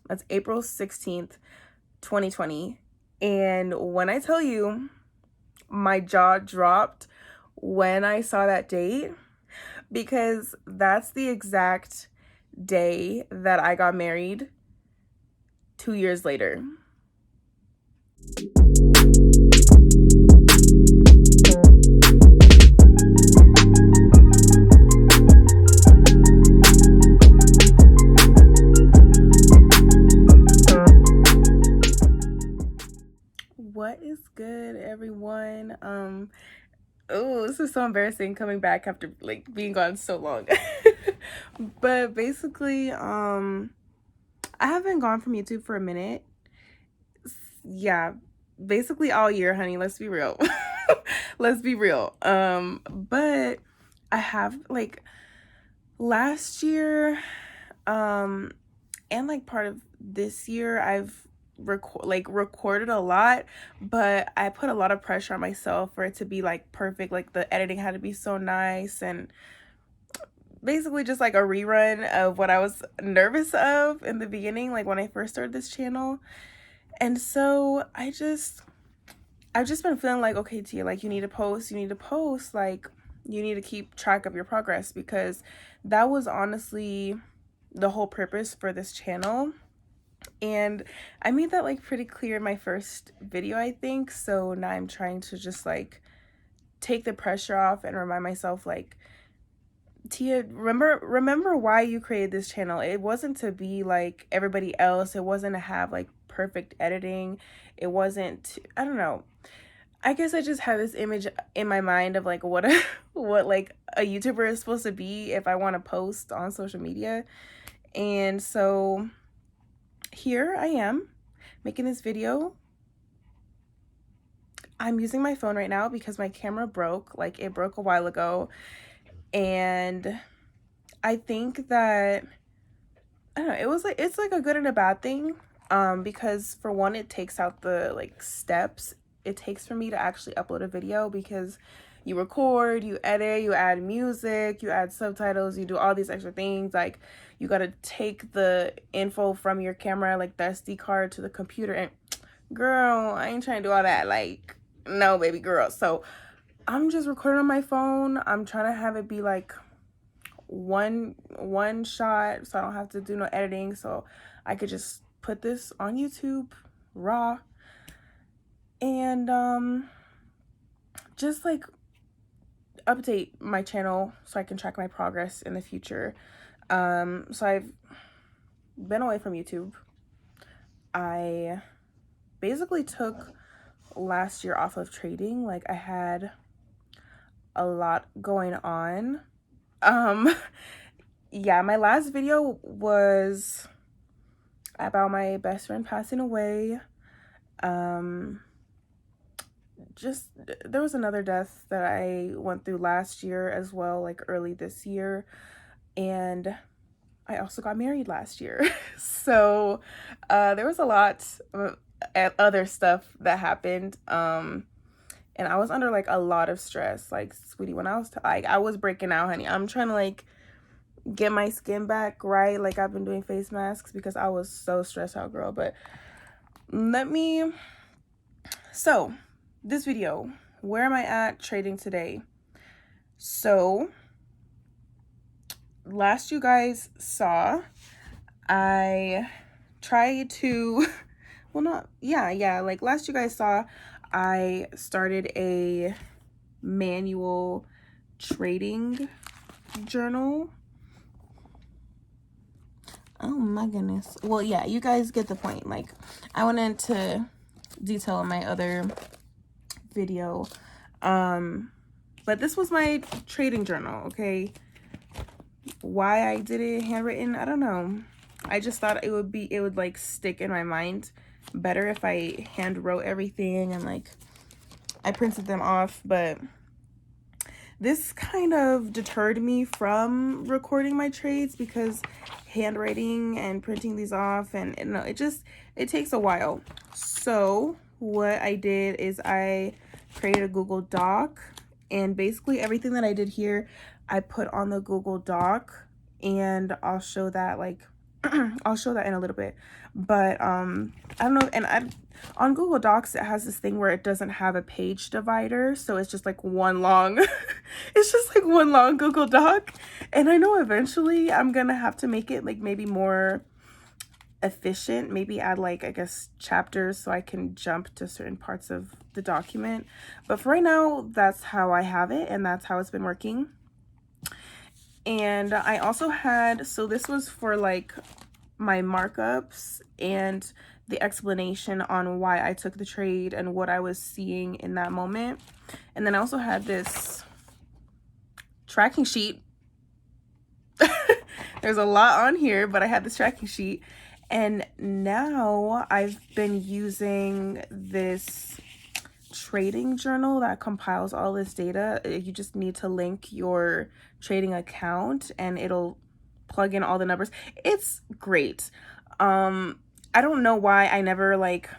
That's April 16th, 2020. And when I tell you, my jaw dropped when I saw that date, because that's the exact day that I got married 2 years later. What is good, everyone? Oh, this is so embarrassing coming back after like being gone so long. But basically, I have been gone from YouTube for a minute. Yeah, basically all year, honey. Let's be real. Let's be real. But I have like last year, and like part of this year, I've recorded a lot, but I put a lot of pressure on myself for it to be like perfect. Like the editing had to be so nice, and basically just like a rerun of what I was nervous of in the beginning, like when I first started this channel. And so I've just been feeling like, okay, Tia, like you need to post, like you need to keep track of your progress, because that was honestly the whole purpose for this channel. And I made that like pretty clear in my first video, I think. So now I'm trying to just like take the pressure off and remind myself, like, Tia, remember why you created this channel. It wasn't to be like everybody else. It wasn't to have like perfect editing. It wasn't, I don't know. I guess I just have this image in my mind of like what like a YouTuber is supposed to be if I want to post on social media. And so here I am making this video. I'm using my phone right now because my camera broke. Like it broke a while ago. And I think that, I don't know, it's like a good and a bad thing. Because for one, it takes out the like steps it takes for me to actually upload a video, because you record, you edit, you add music, you add subtitles, you do all these extra things. Like you gotta take the info from your camera, like the SD card, to the computer, and girl, I ain't trying to do all that. Like, no, baby girl. So I'm just recording on my phone. I'm trying to have it be like one shot, so I don't have to do no editing, so I could just put this on YouTube raw, and just like update my channel so I can track my progress in the future. So I've been away from YouTube. I basically took last year off of trading. Like I had a lot going on. Yeah, my last video was about my best friend passing away. Just there was another death that I went through last year as well, like early this year, and I also got married last year. So there was a lot of other stuff that happened, and I was under like a lot of stress. Like, sweetie, when I was like, I was breaking out, honey. I'm trying to like get my skin back right. Like I've been doing face masks because I was so stressed out, girl. But so this video, where am I at trading today? So last you guys saw, I tried to like last you guys saw, I started a manual trading journal. Oh my goodness. Well, yeah, you guys get the point. Like I went into detail in my other video, but this was my trading journal. Okay, why I did it handwritten, I don't know. I just thought it would like stick in my mind better if I hand wrote everything and like I printed them off. But this kind of deterred me from recording my trades, because handwriting and printing these off, and you know, it takes a while. So what I did is I created a Google Doc, and basically everything that I did here I put on the Google Doc, and I'll show that like I'll show that in a little bit. But I don't know, and on Google Docs it has this thing where it doesn't have a page divider, so it's just like one long it's just like one long Google Doc. And I know eventually I'm gonna have to make it like maybe more efficient, maybe add like, I guess, chapters so I can jump to certain parts of the document. But for right now, that's how I have it, and that's how it's been working. And I also had, so this was for like my markups and the explanation on why I took the trade and what I was seeing in that moment. And then I also had this tracking sheet. There's a lot on here, but I had this tracking sheet. And now I've been using this trading journal that compiles all this data. You just need to link your trading account and it'll plug in all the numbers. It's great. I don't know why I never like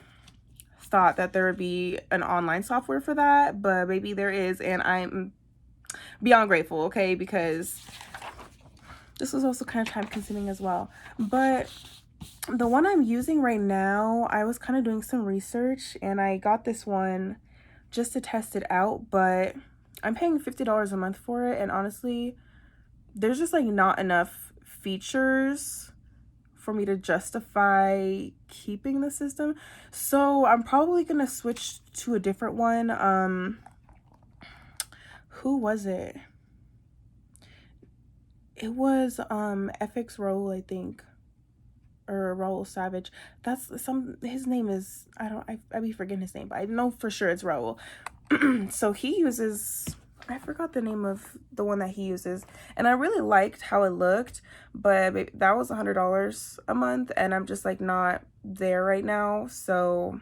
thought that there would be an online software for that, but maybe there is, and I'm beyond grateful, okay, because this was also kind of time consuming as well. But the one I'm using right now, I was kind of doing some research and I got this one just to test it out, but I'm paying $50 a month for it, and honestly, there's just like not enough features for me to justify keeping the system. So I'm probably gonna switch to a different one. Who was it? It was FX Roll, I think, or Raul Savage. That's his name is, I be forgetting his name, but I know for sure it's Raul. So he uses, I forgot the name of the one that he uses, and I really liked how it looked, but that was $100 a month, and I'm just like not there right now. So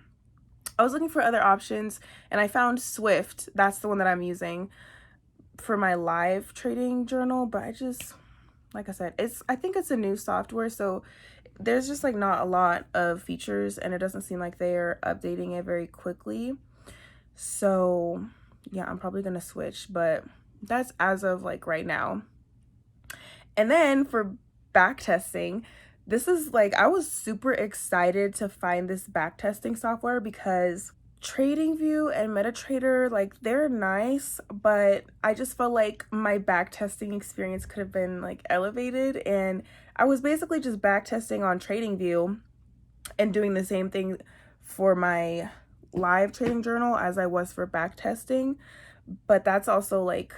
I was looking for other options, and I found Swift. That's the one that I'm using for my live trading journal, but I just, like I said, I think it's a new software, so there's just like not a lot of features, and it doesn't seem like they're updating it very quickly. So yeah, I'm probably gonna switch, but that's as of like right now. And then for back testing, this is like, I was super excited to find this back testing software because TradingView and MetaTrader, like, they're nice, but I just felt like my back testing experience could have been like elevated. And I was basically just back testing on TradingView and doing the same thing for my live trading journal as I was for back testing, but that's also like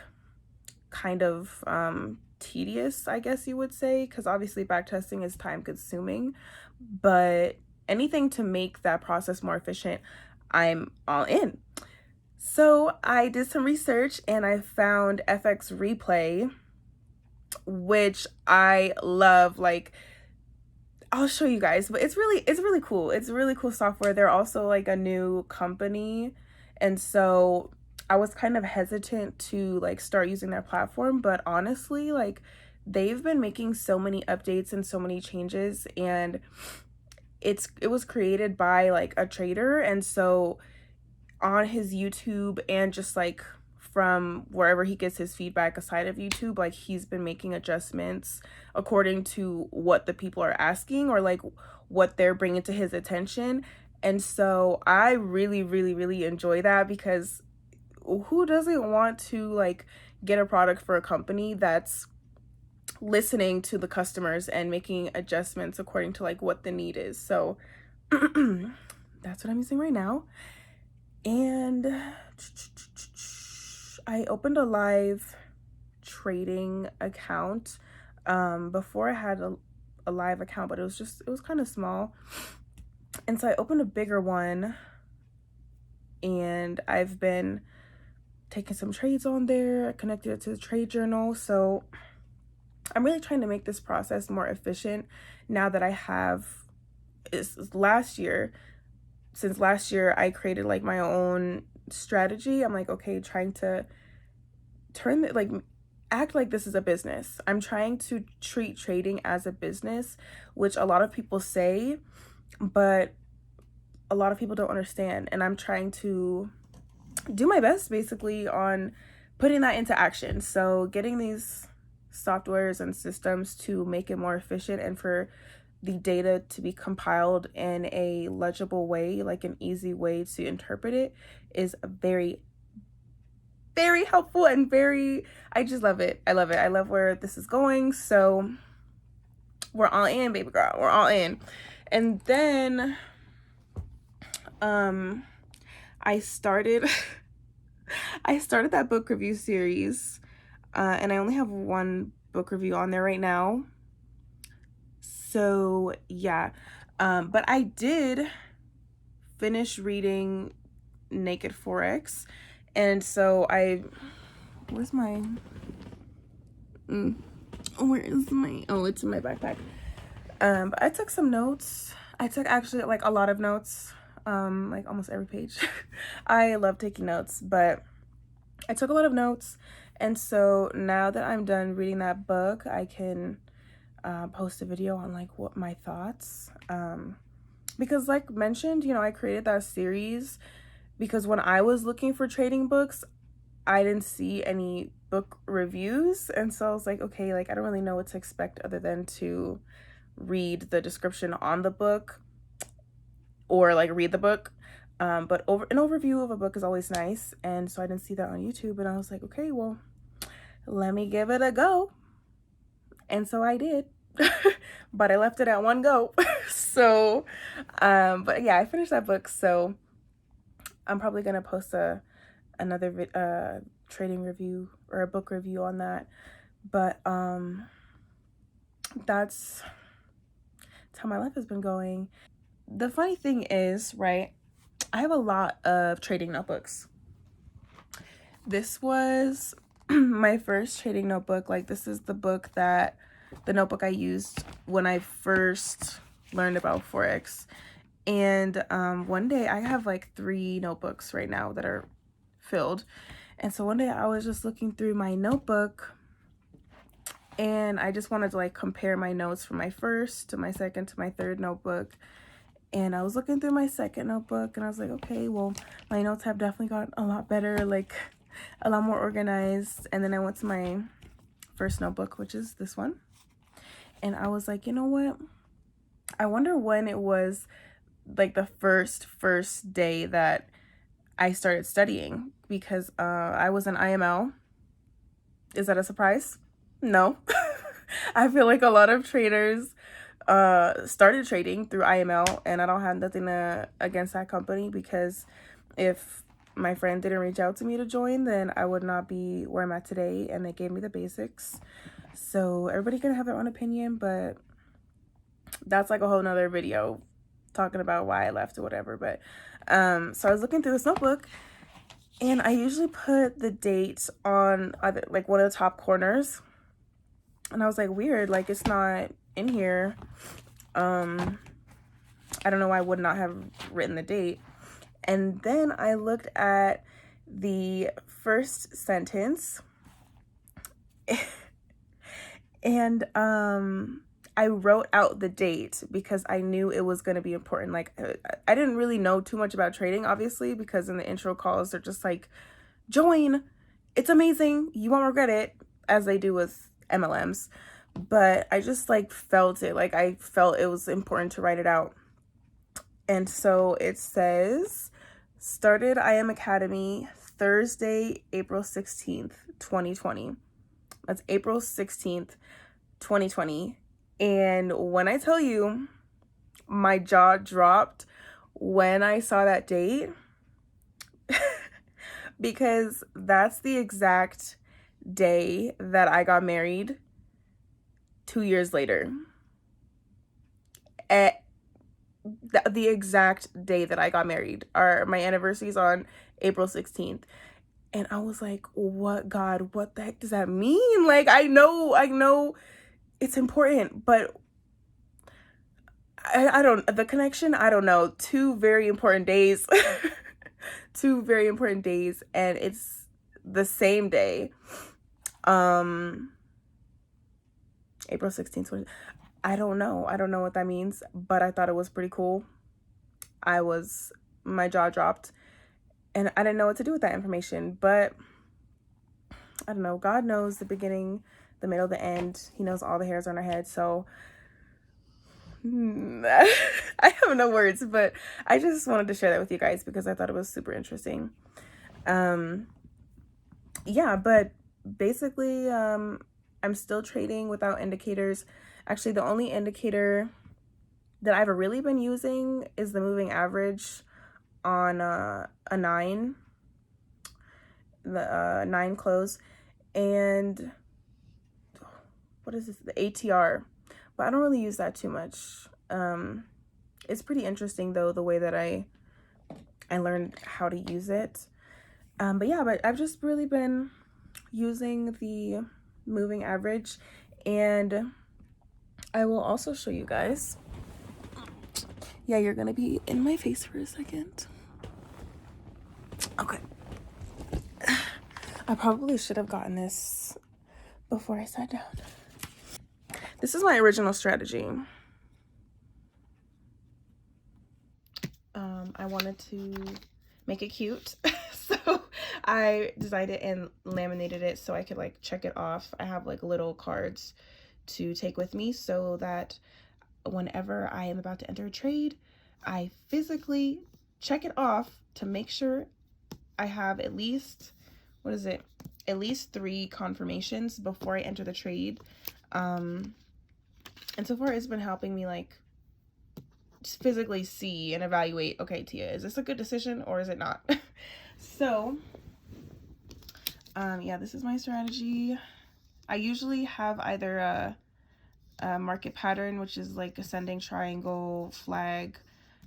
kind of tedious, I guess you would say, because obviously back testing is time consuming, but anything to make that process more efficient, I'm all in. So I did some research and I found FX Replay, which I love. Like, I'll show you guys, but it's really cool. It's really cool software. They're also like a new company, and so I was kind of hesitant to like start using their platform, but honestly, like, they've been making so many updates and so many changes, and it was created by like a trader, and so on his YouTube and just like from wherever he gets his feedback aside of YouTube, like, he's been making adjustments according to what the people are asking or like what they're bringing to his attention. And so I really enjoy that, because who doesn't want to like get a product for a company that's listening to the customers and making adjustments according to like what the need is. So that's what I'm using right now. And I opened a live trading account. Before I had a live account, but it was kind of small. And so I opened a bigger one, and I've been taking some trades on there, connected it to the trade journal. So I'm really trying to make this process more efficient now that I have, since last year I created like my own strategy. I'm like, okay, trying to act like this is a business. I'm trying to treat trading as a business, which a lot of people say, but a lot of people don't understand. And I'm trying to do my best basically on putting that into action. So getting these softwares and systems to make it more efficient and for the data to be compiled in a legible way, like an easy way to interpret it, is very, very helpful and I just love it. I love it. I love where this is going. So we're all in, baby girl. We're all in. And then I started I started that book review series, and I only have one book review on there right now. So yeah, but I did finish reading Naked Forex, and so where's my where is my it's in my backpack. But I took some notes. I took actually like a lot of notes, like almost every page. I love taking notes, but I took a lot of notes, and so now that I'm done reading that book, I can post a video on like what my thoughts, because like mentioned, you know, I created that series because when I was looking for trading books, I didn't see any book reviews, and so I was like, okay, like I don't really know what to expect other than to read the description on the book or like read the book. But an overview of a book is always nice, and so I didn't see that on YouTube, and I was like, okay, well, let me give it a go. And so I did. But I left it at one go. So but yeah, I finished that book, so I'm probably gonna post another trading review or a book review on that. But that's how my life has been going. The funny thing is, right, I have a lot of trading notebooks. This was my first trading notebook. Like, this is the notebook I used when I first learned about Forex. And one day, I have like 3 notebooks right now that are filled. And so one day I was just looking through my notebook, and I just wanted to like compare my notes from my first to my second to my third notebook. And I was looking through my second notebook, and I was like, okay, well, my notes have definitely gotten a lot better, like a lot more organized. And then I went to my first notebook, which is this one. And I was like, you know what? I wonder when it was like the first day that I started studying, because I was in IML. Is that a surprise? No. I feel like a lot of traders started trading through IML, and I don't have nothing against that company, because if my friend didn't reach out to me to join, then I would not be where I'm at today, and they gave me the basics. So everybody can have their own opinion, but that's like a whole nother video talking about why I left or whatever. But so I was looking through this notebook, and I usually put the dates on either like one of the top corners, and I was like, weird, like it's not in here. I don't know why I would not have written the date. And then I looked at the first sentence, and I wrote out the date because I knew it was going to be important. Like, I didn't really know too much about trading, obviously, because in the intro calls, they're just like, join, it's amazing, you won't regret it, as they do with MLMs. But I just like felt it. Like, I felt it was important to write it out. And so it says, started IM Academy Thursday, April 16th, 2020. That's April 16th, 2020. And when I tell you, my jaw dropped when I saw that date, because that's the exact day that I got married 2 years later. At the exact day that I got married. My anniversary is on April 16th. And I was like, what, God, what the heck does that mean? Like, I know it's important, but I don't, the connection, I don't know. 2 very important days. 2 very important days, and it's the same day. April 16th, 20. I don't know what that means, but I thought it was pretty cool. My jaw dropped, and I didn't know what to do with that information, but I don't know. God knows the beginning, the middle, the end. He knows all the hairs on our head. So I have no words, but I just wanted to share that with you guys because I thought it was super interesting. Um, yeah, but basically, I'm still trading without indicators. Actually, the only indicator that I've really been using is the moving average on a 9, the 9 close, and what is this? The ATR, but I don't really use that too much. It's pretty interesting though, the way that I learned how to use it. But yeah, but I've just really been using the moving average, and I will also show you guys. Yeah, you're gonna be in my face for a second. Okay. I probably should have gotten this before I sat down. This is my original strategy. I wanted to make it cute. So I designed it and laminated it so I could like check it off. I have like little cards to take with me so that whenever I am about to enter a trade, I physically check it off to make sure I have at least, what is it? At least 3 confirmations before I enter the trade. And so far it's been helping me like just physically see and evaluate, okay, Tia, is this a good decision or is it not? So, yeah, this is my strategy. I usually have either a market pattern, which is like ascending triangle, flag,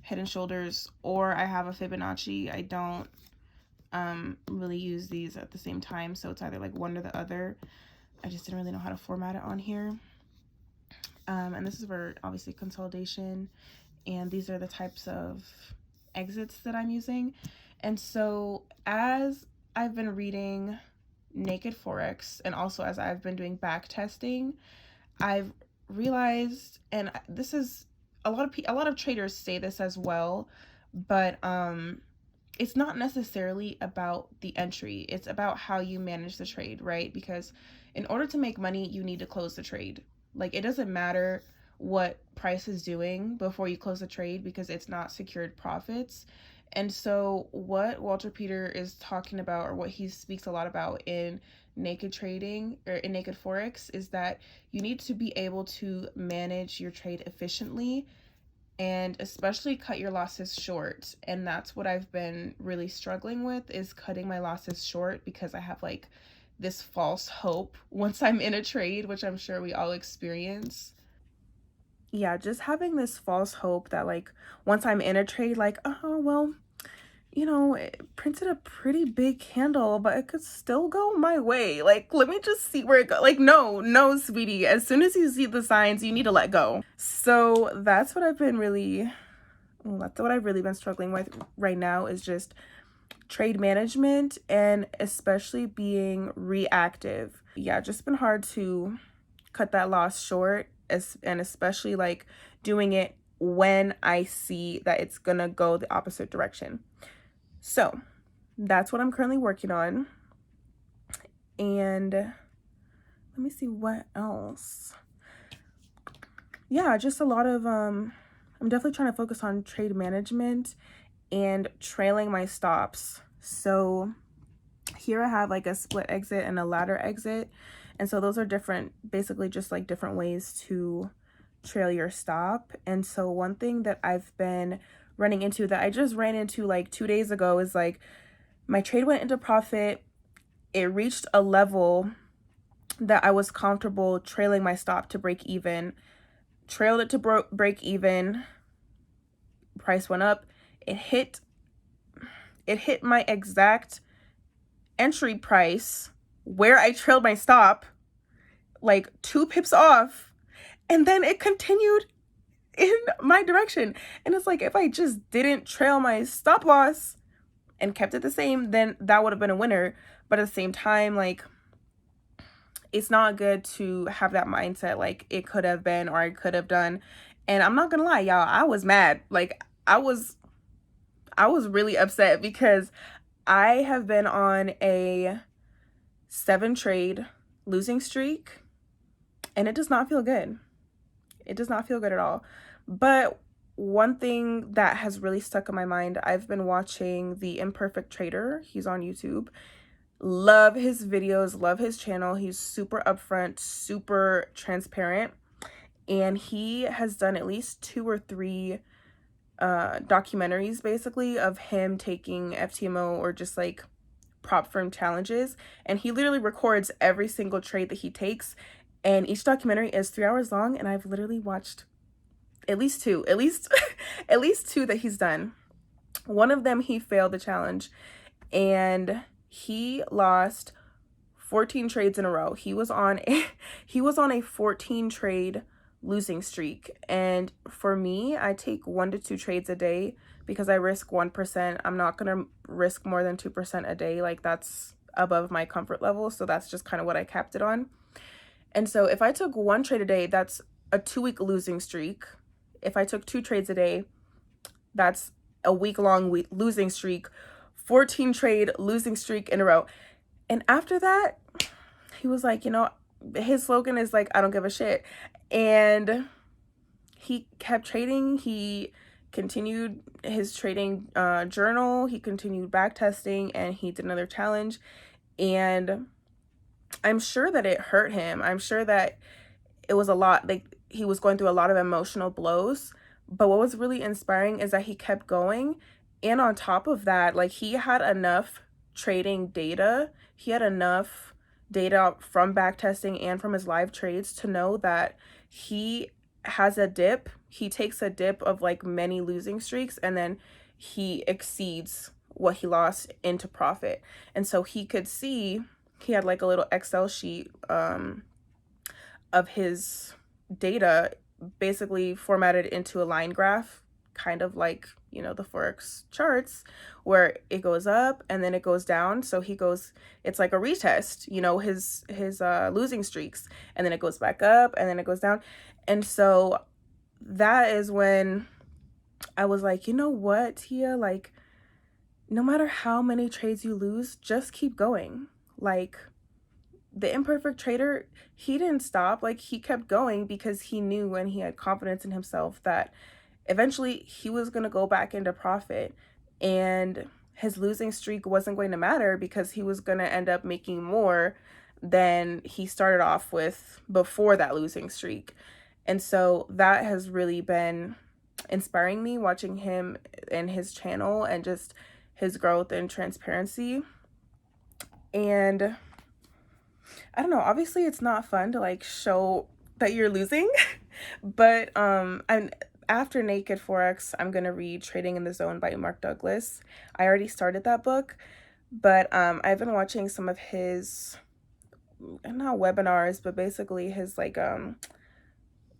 head and shoulders, or I have a Fibonacci. I don't really use these at the same time, so it's either like one or the other. I just didn't really know how to format it on here. And this is for obviously consolidation, and these are the types of exits that I'm using. And so as I've been reading Naked Forex, and also as I've been doing back testing, I've realized, and this is a lot of traders say this as well, but it's not necessarily about the entry. It's about how you manage the trade, right? Because in order to make money, you need to close the trade. Like, it doesn't matter what price is doing before you close the trade because it's not secured profits. And so what Walter Peter is talking about, or what he speaks a lot about in naked trading or in naked forex, is that you need to be able to manage your trade efficiently and especially cut your losses short. And that's what I've been really struggling with, is cutting my losses short, because I have like this false hope once I'm in a trade, which I'm sure we all experience. Yeah, just having this false hope that like once I'm in a trade, like, oh, well, you know, it printed a pretty big candle, but it could still go my way. Like, let me just see where it goes. Like, no, sweetie. As soon as you see the signs, you need to let go. So that's what that's what I've really been struggling with right now, is just trade management, and especially being reactive. Yeah, just been hard to cut that loss short, and especially like doing it when I see that it's gonna go the opposite direction. So that's what I'm currently working on. And let me see what else. Yeah, just a lot of I'm definitely trying to focus on trade management and trailing my stops. So here I have like a split exit and a ladder exit. And so those are different, basically just like different ways to trail your stop. And so one thing that I've been running into, that I just ran into like 2 days ago, is like my trade went into profit. It reached a level that I was comfortable trailing my stop to break even. Trailed it to break even. Price went up. It hit my exact entry price where I trailed my stop, like 2 pips off, and then it continued in my direction. And it's like, if I just didn't trail my stop loss and kept it the same, then that would have been a winner. But at the same time, like, it's not good to have that mindset like it could have been or I could have done. And I'm not gonna lie, y'all, I was mad. Like, I was really upset because I have been on a 7 trade losing streak, and it does not feel good. It does not feel good at all. But one thing that has really stuck in my mind, I've been watching The Imperfect Trader. He's on YouTube. Love his videos, love his channel. He's super upfront, super transparent, and he has done at least 2 or 3 documentaries basically of him taking FTMO or just like prop firm challenges, and he literally records every single trade that he takes, and each documentary is 3 hours long, and I've literally watched at least 2, at least at least 2 that he's done. One of them he failed the challenge, and he lost 14 trades in a row. He was on a 14 trade losing streak. And for me, I take 1 to 2 trades a day because I risk 1%. I'm not going to risk more than 2% a day. Like, that's above my comfort level. So that's just kind of what I capped it on. And so if I took 1 trade a day, that's a 2-week losing streak. If I took 2 trades a day, that's a week-long losing streak. 14 trade losing streak in a row. And after that, he was like, you know, his slogan is like, I don't give a shit. And he kept trading. He continued his trading journal. He continued back testing, and he did another challenge. And I'm sure that it hurt him. I'm sure that it was a lot. Like, he was going through a lot of emotional blows. But what was really inspiring is that he kept going. And on top of that, like, he had enough trading data. He had enough data from backtesting and from his live trades to know that he has a dip. He takes a dip of like many losing streaks, and then he exceeds what he lost into profit. And so he could see, he had like a little Excel sheet of his data basically formatted into a line graph, kind of like, you know, the Forex charts, where it goes up and then it goes down. So he goes, it's like a retest, you know, his losing streaks, and then it goes back up and then it goes down. And so that is when I was like, you know what, Tia, like, no matter how many trades you lose, just keep going. Like, the Imperfect Trader, he didn't stop. Like, he kept going because he knew, and he had confidence in himself, that eventually he was going to go back into profit, and his losing streak wasn't going to matter because he was going to end up making more than he started off with before that losing streak. And so that has really been inspiring me, watching him and his channel and just his growth and transparency. And I don't know, obviously it's not fun to like show that you're losing, but I'm after Naked Forex, I'm gonna read Trading in the Zone by Mark Douglas. I already started that book, but I've been watching some of his, not webinars, but basically his like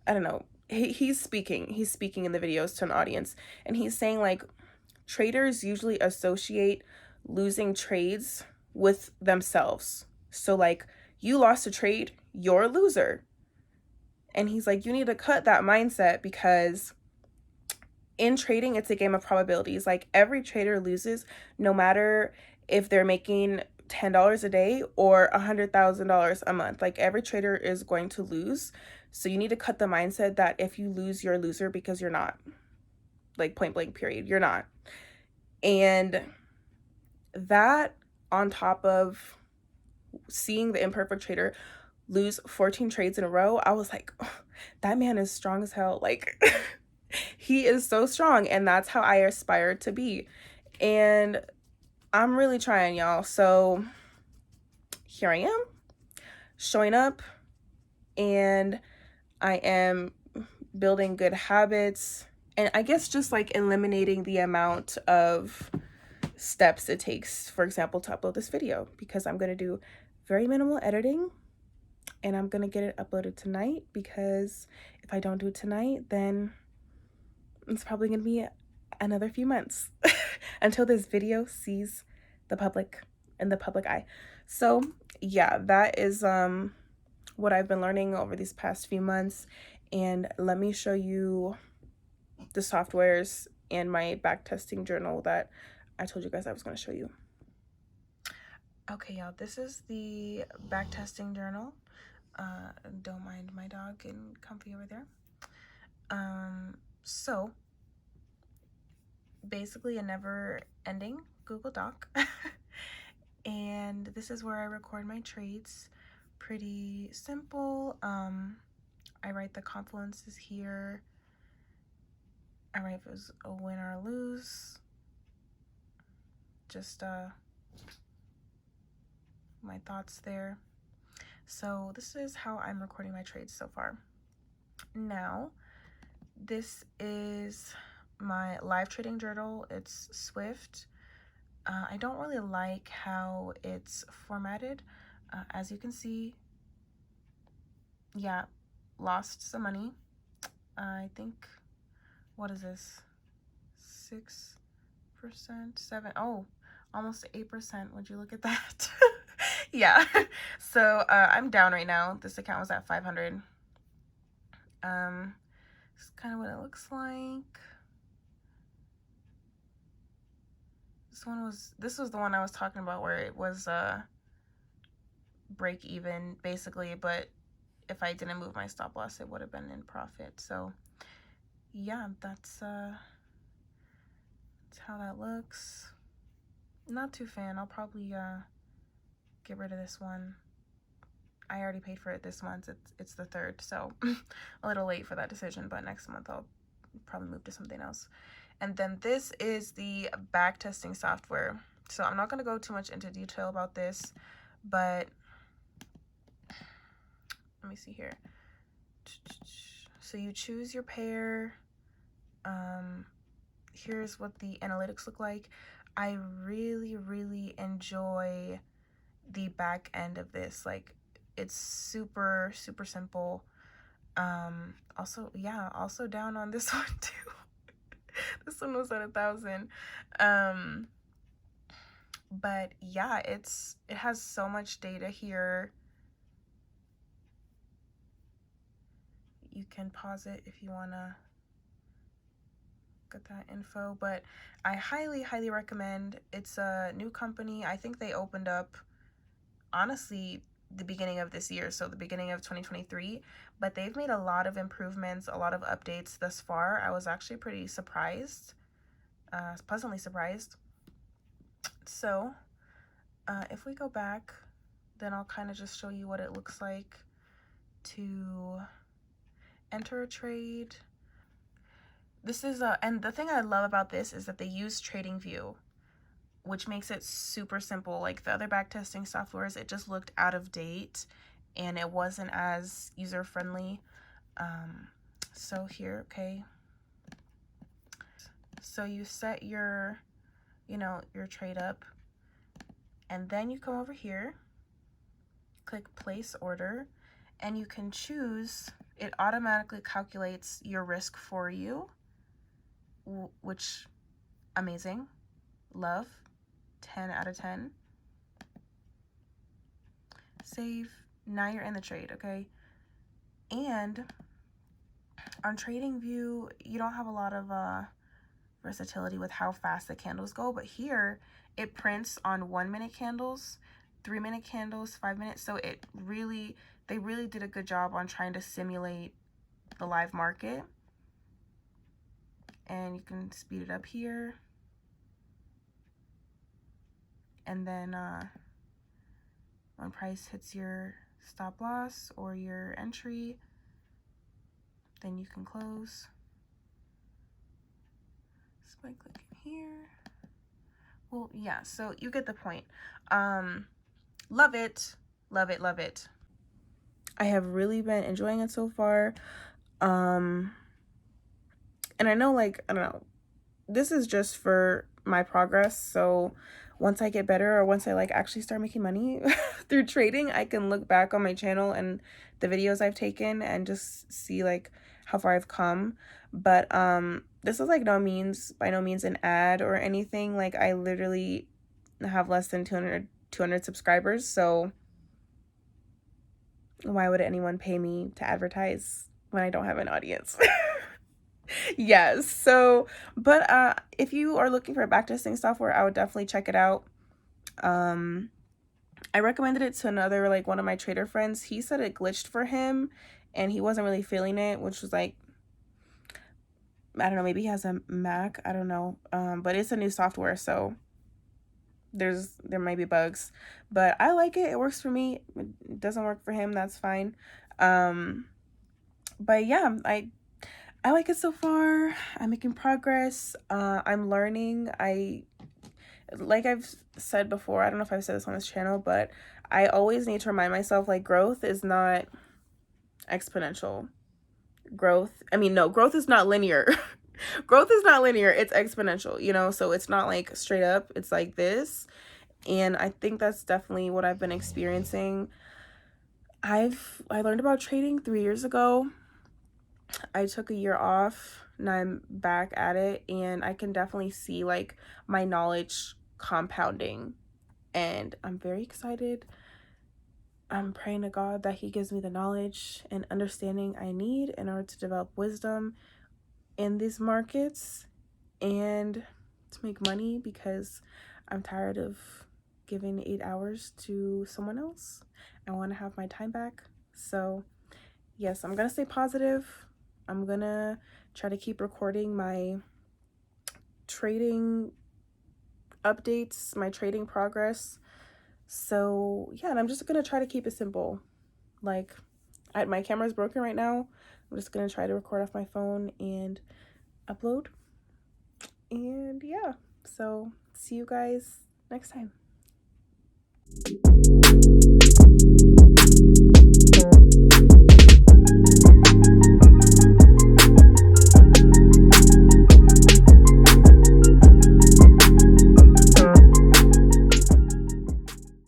I don't know, he's speaking in the videos to an audience, and he's saying like traders usually associate losing trades with themselves. So like, you lost a trade, you're a loser. And he's like, you need to cut that mindset, because in trading, it's a game of probabilities. Like, every trader loses, no matter if they're making $10 a day or $100,000 a month. Like, every trader is going to lose. So you need to cut the mindset that if you lose, you're a loser, because you're not. Like, point blank period, you're not. And that, on top of seeing the Imperfect Trader lose 14 trades in a row, I was like, oh, that man is strong as hell. Like, he is so strong, and that's how I aspire to be. And I'm really trying, y'all. So here I am, showing up, and I am building good habits, and I guess just like eliminating the amount of steps it takes, for example, to upload this video, because I'm going to do very minimal editing, and I'm going to get it uploaded tonight, because if I don't do it tonight, then it's probably going to be another few months until this video sees the public in the public eye. So yeah, that is what I've been learning over these past few months. And let me show you the softwares and my backtesting journal that I told you guys I was going to show you. Okay, y'all, this is the backtesting journal. Don't mind my dog getting comfy over there. So basically a never-ending Google Doc. And this is where I record my trades. Pretty simple. I write the confluences here. I write if it was a win or a lose. Just my thoughts there. So this is how I'm recording my trades so far. Now, this is my live trading journal. It's Swift. I don't really like how it's formatted. As you can see, yeah, lost some money. I think, what is this? 6%, 7, oh, almost 8%. Would you look at that? Yeah. So I'm down right now. This account was at 500. This is kind of what it looks like. This was the one I was talking about where it was break even basically, but if I didn't move my stop loss, it would have been in profit. So yeah, that's how that looks. Not too fan. I'll probably get rid of this one. I already paid for it this month. It's the 3rd, so a little late for that decision, but next month I'll probably move to something else. And then this is the back testing software. So I'm not going to go too much into detail about this, but let me see here. So you choose your pair. Here's what the analytics look like. I really enjoy the back end of this. Like, it's super simple. Also, yeah, also down on this one too. This one was at 1,000. But yeah, it has so much data here. You can pause it if you wanna get that info, but I highly recommend. It's a new company. I think they opened up, honestly, the beginning of this year, so the beginning of 2023, but they've made a lot of improvements, a lot of updates thus far. I was actually pretty surprised, pleasantly surprised. So if we go back, then I'll kind of just show you what it looks like to enter a trade. This is and the thing I love about this is that they use TradingView, which makes it super simple. Like the other backtesting softwares, it just looked out of date and it wasn't as user friendly. So here, okay. So you set your, your trade up, and then you come over here, click place order, and you can choose, it automatically calculates your risk for you, which, amazing, love, 10 out of 10. Save. Now you're in the trade, okay? And on TradingView, you don't have a lot of versatility with how fast the candles go, but here it prints on 1-minute candles, 3-minute candles, 5 minutes. So they really did a good job on trying to simulate the live market. And you can speed it up here. And then when price hits your stop loss or your entry, then you can close. Just by clicking here. Well, yeah, so you get the point. Love it. I have really been enjoying it so far. And I know, like, I don't know, this is just for my progress. So once I get better, or once I like actually start making money through trading, I can look back on my channel and the videos I've taken and just see like how far I've come. But this is like by no means an ad or anything. Like, I literally have less than 200 subscribers, so why would anyone pay me to advertise when I don't have an audience? Yes. So, but if you are looking for backtesting software, I would definitely check it out. I recommended it to another, like one of my trader friends. He said it glitched for him and he wasn't really feeling it, which was like, I don't know, maybe he has a Mac, I don't know, but it's a new software, so there might be bugs, but I like it. It works for me. It doesn't work for him, that's fine. um but yeah, I like it so far. I'm making progress. I'm learning. Like I've said before, I don't know if I've said this on this channel, but I always need to remind myself, like, growth is not exponential. Growth is not linear. Growth is not linear, it's exponential, so it's not like straight up, it's like this. And I think that's definitely what I've been experiencing. I learned about trading 3 years ago. I took a year off. Now I'm back at it, and I can definitely see like my knowledge compounding, and I'm very excited. I'm praying to God that he gives me the knowledge and understanding I need in order to develop wisdom in these markets and to make money, because I'm tired of giving 8 hours to someone else. I want to have my time back. So yes, I'm gonna stay positive. I'm gonna try to keep recording my trading updates, my trading progress. So yeah, and I'm just gonna try to keep it simple. Like, my camera's broken right now. I'm just gonna try to record off my phone and upload. And yeah, so see you guys next time.